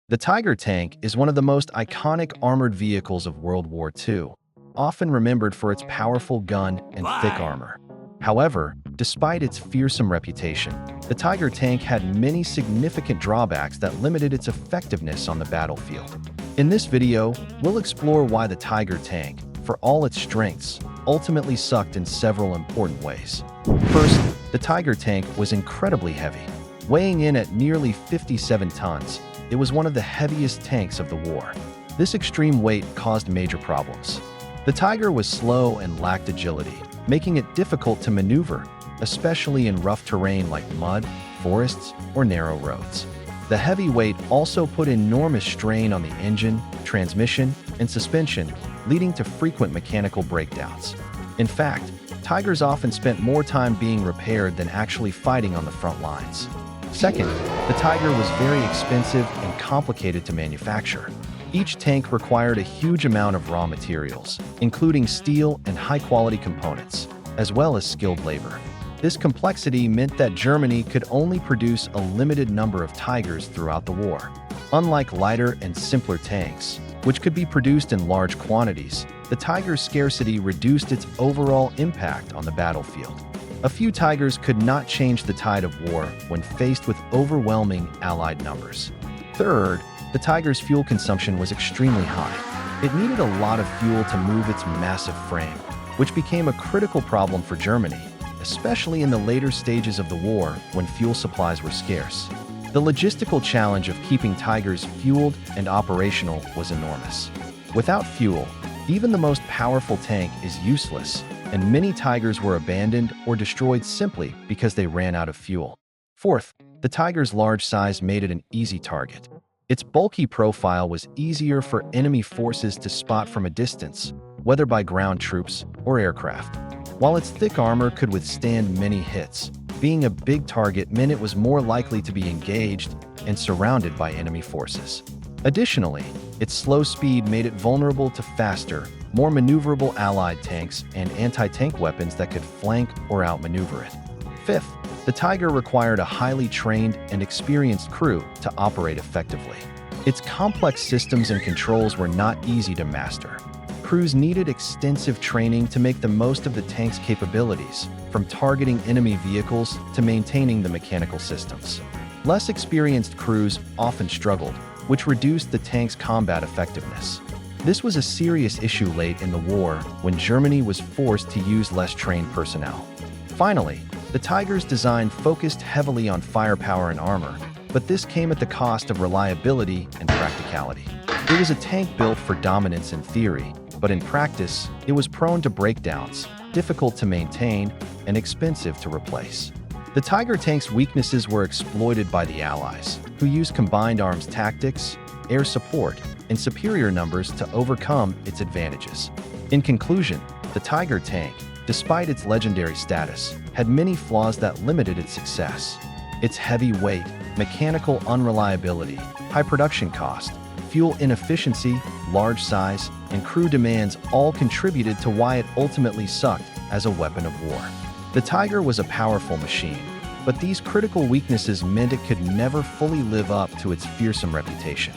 The Tiger tank is one of the most iconic armored vehicles of World War II, often remembered for its powerful gun and thick armor. However, despite its fearsome reputation, the Tiger tank had many significant drawbacks that limited its effectiveness on the battlefield. In this video, we'll explore why the Tiger tank, for all its strengths, ultimately sucked in several important ways. First, the Tiger tank was incredibly heavy. Weighing in at nearly 57 tons, it was one of the heaviest tanks of the war. This extreme weight caused major problems. The Tiger was slow and lacked agility, making it difficult to maneuver, especially in rough terrain like mud, forests, or narrow roads. The heavy weight also put enormous strain on the engine, transmission, and suspension, leading to frequent mechanical breakdowns. In fact, Tigers often spent more time being repaired than actually fighting on the front lines. Second, the Tiger was very expensive and complicated to manufacture. Each tank required a huge amount of raw materials, including steel and high-quality components, as well as skilled labor. This complexity meant that Germany could only produce a limited number of Tigers throughout the war. Unlike lighter and simpler tanks, which could be produced in large quantities, the Tiger's scarcity reduced its overall impact on the battlefield. A few Tigers could not change the tide of war when faced with overwhelming Allied numbers. Third, the Tiger's fuel consumption was extremely high. It needed a lot of fuel to move its massive frame, which became a critical problem for Germany, especially in the later stages of the war when fuel supplies were scarce. The logistical challenge of keeping Tigers fueled and operational was enormous. Without fuel, even the most powerful tank is useless, and many Tigers were abandoned or destroyed simply because they ran out of fuel. Fourth, the Tiger's large size made it an easy target. Its bulky profile was easier for enemy forces to spot from a distance, whether by ground troops or aircraft. While its thick armor could withstand many hits, being a big target meant it was more likely to be engaged and surrounded by enemy forces. Additionally, its slow speed made it vulnerable to faster, more maneuverable Allied tanks and anti-tank weapons that could flank or outmaneuver it. Fifth, the Tiger required a highly trained and experienced crew to operate effectively. Its complex systems and controls were not easy to master. Crews needed extensive training to make the most of the tank's capabilities, from targeting enemy vehicles to maintaining the mechanical systems. Less experienced crews often struggled, which reduced the tank's combat effectiveness. This was a serious issue late in the war when Germany was forced to use less trained personnel. Finally, the Tiger's design focused heavily on firepower and armor, but this came at the cost of reliability and practicality. It was a tank built for dominance in theory, but in practice, it was prone to breakdowns, difficult to maintain, and expensive to replace. The Tiger tank's weaknesses were exploited by the Allies, who used combined arms tactics, air support, and superior numbers to overcome its advantages. In conclusion, the Tiger tank, despite its legendary status, had many flaws that limited its success. Its heavy weight, mechanical unreliability, high production cost, fuel inefficiency, large size, and crew demands all contributed to why it ultimately sucked as a weapon of war. The Tiger was a powerful machine, but these critical weaknesses meant it could never fully live up to its fearsome reputation.